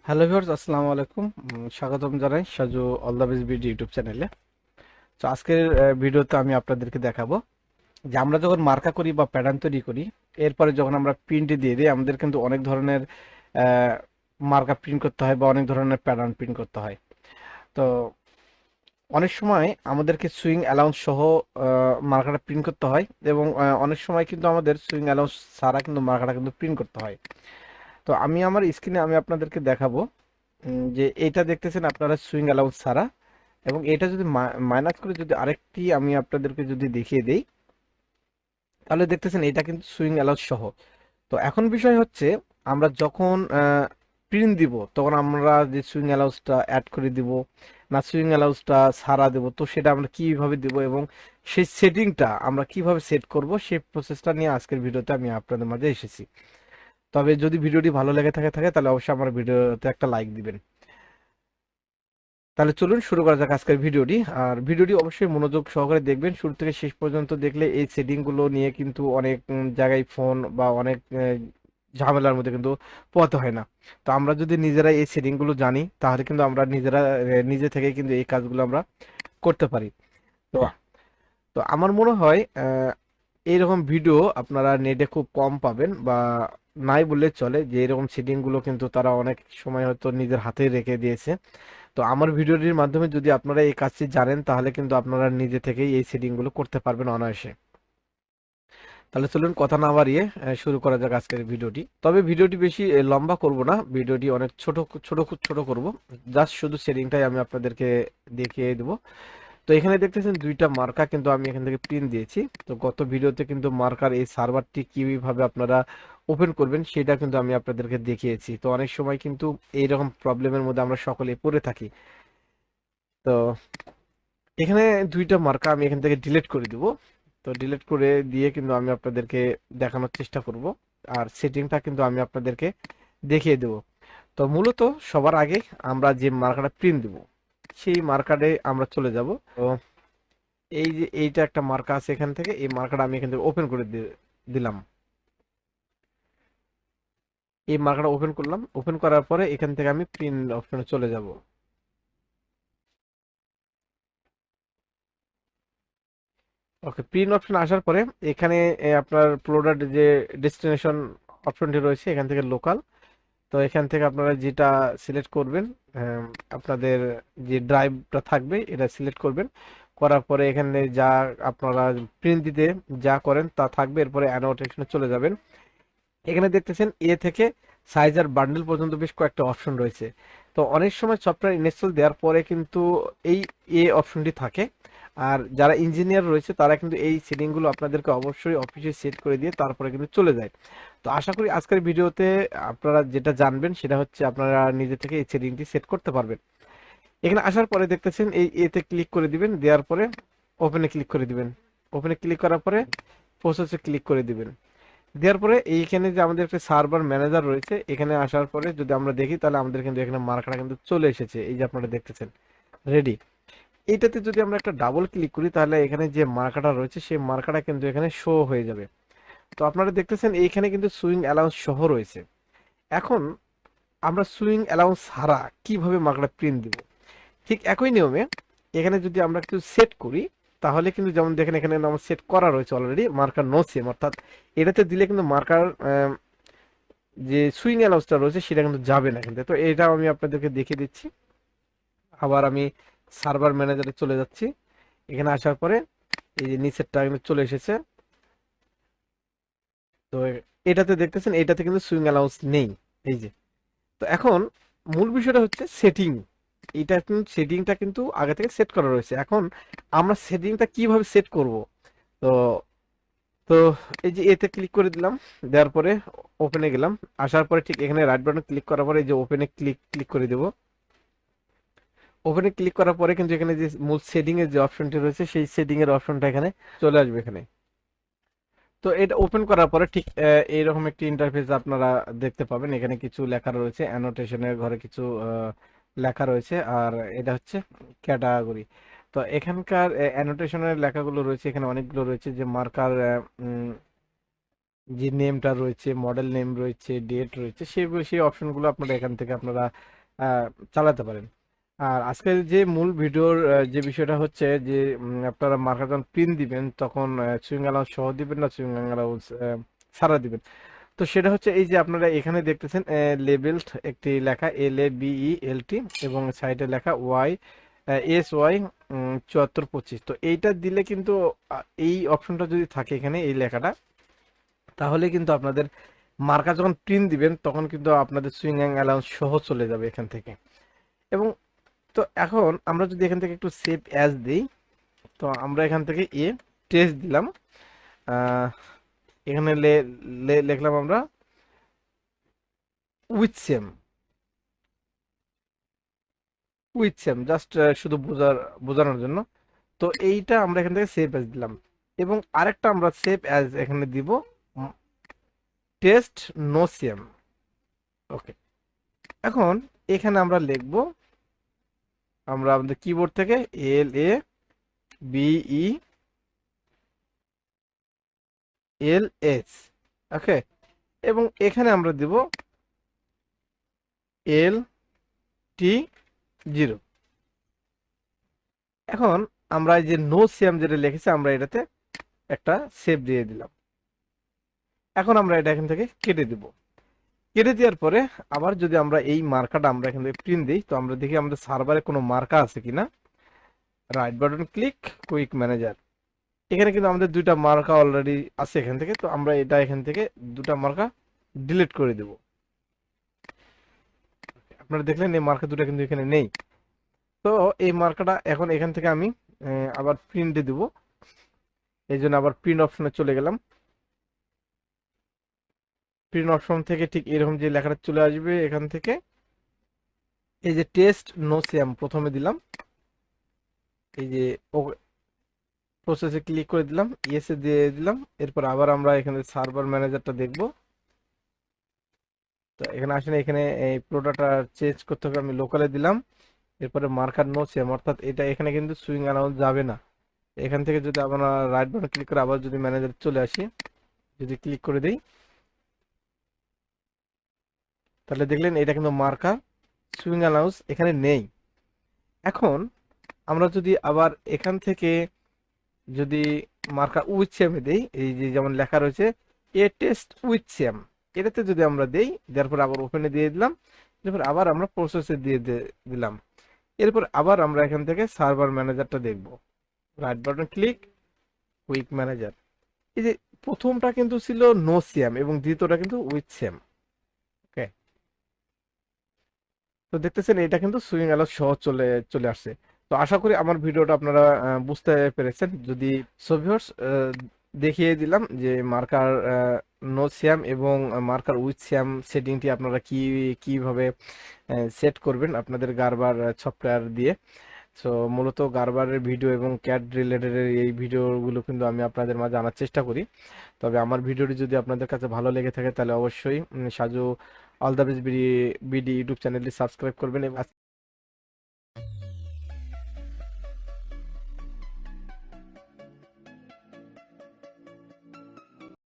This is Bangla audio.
হ্যালো ভিউয়ার্স, আসসালামু আলাইকুম। স্বাগতম জানাই Saju all the best video YouTube চ্যানেলে। তো আজকের ভিডিওতে আমি আপনাদেরকে দেখাবো যে আমরা যখন মার্কা করি বা প্যাটার্ন তৈরি করি, এরপরে যখন আমরা প্রিন্ট দিয়ে দিই, আমাদের কিন্তু অনেক ধরনের মার্কা প্রিন্ট করতে হয় বা অনেক ধরনের প্যাটার্ন প্রিন্ট করতে হয়। তো অনেক সময় আমাদেরকে সুইং অ্যালাউন্স সহ মার্কাটা প্রিন্ট করতে হয়, এবং অনেক সময় কিন্তু আমাদের সুইং অ্যালাউন্স ছাড়া কিন্তু মার্কাটা কিন্তু প্রিন্ট করতে হয়। তো আমি আমার স্ক্রিনে আমি আপনাদেরকে দেখাবো যে এইটা দেখতেছেন আপনারা সুইং অ্যালাউন্স ছাড়া, এবং এটা যদি মাইনাস করে যদি আরেকটি আমি আপনাদেরকে যদি দেখিয়ে দেই, তাহলে দেখতেছেন এটা কিন্তু সুইং অ্যালাউন্স সহ। তো এখন বিষয় হচ্ছে, আমরা যখন প্রিন্ট দিব তখন আমরা যে সুইং অ্যালাউন্সটা অ্যাড করে দিব না সুইং অ্যালাউন্সটা ছাড়া দেব, তো সেটা আমরা কিভাবে দিব এবং সেই সেটিংটা আমরা কিভাবে সেট করব, সেই প্রসেসটা নিয়ে আজকের ভিডিওতে আমি আপনাদের মাঝে এসেছি। তবে যদি ভিডিওটি ভালো লেগে থাকে তাহলে অবশ্যই আমার ভিডিওতে একটা লাইক দিবেন। তাহলে চলুন শুরু করা যাক আজকের ভিডিওটি। আর ভিডিওটি অবশ্যই মনোযোগ সহকারে দেখবেন, শুরু থেকে শেষ পর্যন্ত দেখলে এই সেটিং গুলো নিয়ে কিন্তু অনেক জায়গায় ফোন বা অনেক ঝামেলার মধ্যে কিন্তু পোহাতে হয় না। তো আমরা যদি নিজেরা এই সেটিং গুলো জানি, তাহলে কিন্তু আমরা নিজেরা নিজে থেকে কিন্তু এই কাজগুলো আমরা করতে পারি। তো তো আমার মনে হয় এইরকম ভিডিও আপনারা নেটে খুব কম পাবেন, বা নাই বললে চলে, যে এরকম সেটিং গুলো কিন্তু তারা অনেক সময় হয়তো নিজের হাতে রেখে দিয়েছে। তো আমার ভিডিওটির মাধ্যমে যদি আপনারা এই কাজটি জানেন, তাহলে কিন্তু আপনারা নিজে থেকেই এই সেটিং গুলো করতে পারবেন অনায়াসে। তাহলে চলুন কথা না বাড়িয়ে শুরু করা যাক আজকের ভিডিওটি। তবে ভিডিওটি বেশি লম্বা করব না, ভিডিওটি অনেক ছোট ছোট ছোট করব। জাস্ট শুধু সেটিংটাই আমি আপনাদেরকে দেখিয়ে দেবো। তো এখানে দেখতেছেন দুইটা মার্কা কিন্তু আমি এখান থেকে প্রিন্ট দিয়েছি। তো গত ভিডিওতে কিন্তু মার্কার এই সার্ভারটি কিভাবে আপনারা ওপেন করবেন সেটা কিন্তু আমি আপনাদেরকে দেখিয়েছি। তো অনেক সময় কিন্তু এইরকম প্রবলেমের মধ্যে আমরা সকলে পড়ে থাকি। তো এখানে দুইটা মার্কা আমি এখান থেকে ডিলিট করে দিব। তো ডিলিট করে দিয়ে কিন্তু আমি আপনাদেরকে দেখানোর চেষ্টা করব, আর সেটিংটা কিন্তু আমি আপনাদেরকে দেখিয়ে দেব। তো মূলত সবার আগে আমরা যে মার্কারটা প্রিন্ট দিব, সেই মার্কারে আমরা চলে যাব। তো এই যে এইটা একটা মার্কা আছে, এখান থেকে এই মার্কাটা আমি এখান থেকে ওপেন করে দিলাম। এই মার্কাটা ওপেন করলাম, ওপেন করার পরে এখান থেকে আমি প্রিন্ট অপশনে চলে যাব। ওকে, প্রিন্ট অপশন আসার পরে এখানে আপনার প্রোডাক্ট যে ডেস্টিনেশন অপশনটি রয়েছে, এখান থেকে লোকাল। তো এখান থেকে আপনারা যেটা সিলেক্ট করবেন, আম, আপনাদের যে ড্রাইভটা থাকবে এটা সিলেক্ট করবেন। করার পরে এখানে যা আপনারা প্রিন্ট দিতে যা করেন তা থাকবে, এরপরে অ্যানোটেশনে চলে যাবেন। এখানে দেখতেছেন এ থেকে সাইজ আর বান্ডেল পর্যন্ত বেশ কয়েকটা অপশন রয়েছে। তো অনেক সময় সফটওয়্যার ইনস্টল দেওয়ার পরে কিন্তু এই এ অপশনটি থাকে। আর যারা ইঞ্জিনিয়ার রয়েছে তারা কিন্তু এই সেটিংগুলো আপনাদেরকে অবশ্যই অফিসে সেট করে দিয়ে তারপরে কিন্তু চলে যায়। তো আশা করি আজকের ভিডিওতে আপনারা যেটা জানবেন সেটা হচ্ছে আপনারা নিজে থেকে এই সেটিংটি সেট করতে পারবেন। এখানে আসার পরে দেখতেছেন এই এতে ক্লিক করে দিবেন, দেওয়ার পরে ওপেনে ক্লিক করে দিবেন। ওপেনে ক্লিক করার পরে প্রসেসে ক্লিক করে দিবেন। দেওয়ার পরে এইখানে যে আমাদের একটা সার্ভার ম্যানেজার রয়েছে, এখানে আসার পরে যদি আমরা দেখি, তাহলে আমাদের কিন্তু এখানে মার্কাটা কিন্তু চলে এসেছে, এই যে আপনারা দেখতেছেন রেডি। এইটাতে যদি আমরা একটা ডাবল ক্লিক করি, তাহলে এখানে যে মার্কাটা রয়েছে সেই মার্কাটা কিন্তু এখানে শো হয়ে যাবে। তো আপনারা দেখতেছেন এইখানে কিন্তু সুইং অ্যালাউন্স সহ রয়েছে। এখন আমরা সুইং অ্যালাউন্স ছাড়া কিভাবে মার্কাটা প্রিন্ট দিব, ঠিক একই নিয়মে এখানে যদি আমরা কিছু সেট করি, তাহলে কিন্তু যেমন দেখেন এখানে আমার সেট করা রয়েছে অলরেডি মার্কার নো সেম, অর্থাৎ এটাতে দিলে কিন্তু মার্কার যে সুইং অ্যালাউন্সটা রয়েছে সেটা কিন্তু যাবে না কিন্তু। তো এটাও আমি আপনাদেরকে দেখিয়ে দিচ্ছি। আবার আমি সার্ভার ম্যানেজারে চলে যাচ্ছি। এখানে আসার পরে এই যে নিচেরটা কিন্তু চলে এসেছে। তো এটাতে দেখতেছেন এটাতে কিন্তু সুইং অ্যালাউন্স নেই, এই যে। তো এখন মূল বিষয়টা হচ্ছে সেটিং। এটা কিন্তু সেটিংটা কিন্তু আগে থেকে সেট করা রয়েছে। এখন আমরা সেটিংটা কিভাবে সেট করব? তো তো এই যে এতে ক্লিক করে দিলাম, দেওয়ার পরে ওপেনে গেলাম। আসার পরে ঠিক এখানে রাইট বাটন ক্লিক করার পরে এই যে ওপেনে ক্লিক ক্লিক করে দেব। ওপেনে ক্লিক করার পরে কিন্তু এখানে যে মূল সেটিং এর যে অপশনটি রয়েছে সেই সেটিং এর অপশনটা এখানে চলে আসবে এখানে। তো এটা ওপেন করার পরে ঠিক এইরকম একটি ইন্টারফেস আপনারা দেখতে পাবেন। এখানে কিছু লেখা রয়েছে, অ্যানোটেশনের ঘরে কিছু লেখা রয়েছে, আর এটা হচ্ছে ক্যাটাগরি। তো এখানকার অ্যানোটেশনের লেখাগুলো রয়েছে, এখানে অনেকগুলো রয়েছে, যে মার্কার যে নেমটা রয়েছে, মডেল নেম রয়েছে, ডেট রয়েছে, সেই অপশনগুলো আপনারা এখান থেকে আপনারা চালাতে পারেন। আর আজকের যে মূল ভিডিওর যে বিষয়টা হচ্ছে যে আপনারা মার্কার যখন প্রিন্ট দিবেন তখন সুইং অ্যালাউন্স সহ দিবেন না সুইং অ্যালাউন্স ছাড়া দিবেন। তো সেটা হচ্ছে এই যে আপনারা এখানে দেখতেছেন লেবেলড একটি লেখা LABELT এবং সাইডে লেখা SY 7425। তো এইটা দিলে কিন্তু এই অপশনটা যদি থাকে এখানে এই লেখাটা, তাহলে কিন্তু আপনাদের মার্কার যখন প্রিন্ট দিবেন তখন কিন্তু আপনাদের সুইং অ্যালাউন্স সহ চলে যাবে এখান থেকে। এবং তো এখন আমরা যদি এখান থেকে একটু সেভ অ্যাজ দিই, তো আমরা এখান থেকে টেস্ট দিলাম। আহ, এখানে লিখলাম আমরা উইথ সেম, জাস্ট শুধু বোঝানোর জন্য। তো এইটা আমরা এখান থেকে সেভ অ্যাজ দিলাম এবং আরেকটা আমরা সেভ অ্যাজ এখানে দিব, টেস্ট নো সেম। ওকে, এখন এখানে আমরা লিখব, আমরা আমাদের কিবোর্ড থেকে LABELS, ওকে, এবং এখানে আমরা দিব LT0। এখন আমরা এই যে নো সিয়াম যেটা লিখেছি আমরা এটাতে একটা সেভ দিয়ে দিলাম। এখন আমরা এটা এখান থেকে কেটে দিব। কেটে দেওয়ার পরে আবার যদি আমরা এই মার্কাটা আমরা এখান থেকে প্রিন্ট দিই, তো আমরা দেখি আমাদের সার্ভারে কোনো মার্কা আছে কিনা। Right button click, quick manager, এখানে কিন্তু আমাদের দুইটা মার্কা অলরেডি আছে এখান থেকে। তো আমরা এটা এখান থেকে দুটা মার্কা ডিলিট করে দেব। আপনারা দেখলেন এই মার্কা দুটো কিন্তু এখানে নেই। তো এই মার্কাটা এখন এখান থেকে আমি আবার প্রিন্টে দিব। এই জন্য আবার প্রিন্ট অপশনে চলে গেলাম। প্রিন্ট অপশন থেকে ঠিক এরকম যে লেখাটা চলে আসবে এখান থেকে এই যে টেস্ট নো সিয়াম প্রথমে দিলাম, এই যে প্রসেসে ক্লিক করে দিলাম, ইয়েসে দিয়ে দিলাম। এরপর আবার আমরা এখানে সার্ভার ম্যানেজারটা দেখব। তো এখানে আসলে এখানে এই প্রোডাক্টটা চেঞ্জ করতে হবে, আমি লোকালে দিলাম। এরপরে মার্কার নো সিয়াম, অর্থাৎ এটা এখানে কিন্তু সুইং অ্যালাউন্স যাবে না। এখান থেকে যদি আমরা রাইট বাটন ক্লিক করে আবার যদি ম্যানেজার চলে আসি, যদি ক্লিক করে দিই, তাহলে দেখলেন এটা কিন্তু মার্কা সুইং অ্যালাউন্স এখানে নেই। এখন আমরা যদি আবার এখান থেকে যদি মার্কা উইথ সেমে দেই, এই যে যেমন লেখা রয়েছে টেস্ট উইথ সেম, এটাতে যদি আমরা দেই, দেওয়ার পর আবার ওপেনে দিয়ে দিলাম, এরপর আবার আমরা প্রসেসে দিয়ে দিলাম। এরপর আবার আমরা এখান থেকে সার্ভার ম্যানেজারটা দেখব। Right button click, quick manager, এই যে প্রথমটা কিন্তু ছিল নো সিয়াম এবং দ্বিতীয়টা কিন্তু উইথ সেম। ওকে, তো দেখতেছেন এটা কিন্তু সুইং অ্যালাউন্স সহ চলে চলে আসছে। তো আশা করি আমার ভিডিওটা আপনারা বুঝতে পেরেছেন। যদি সো ভিউয়ার্স, দেখিয়ে দিলাম যে মার্কার নো সিয়াম এবং মার্কার উইথ সিয়াম সেটিংটি আপনারা কিভাবে সেট করবেন আপনাদের গারবার সফটওয়্যার দিয়ে। সো মূলত গারবারের ভিডিও এবং ক্যাট রিলেটেড এই ভিডিওগুলো কিন্তু আমি আপনাদের মাঝে আনার চেষ্টা করি। তবে আমার ভিডিওটি যদি আপনাদের কাছে ভালো লেগে থাকে তাহলে অবশ্যই Saju all the best BD YouTube চ্যানেলটি সাবস্ক্রাইব করবেন এবং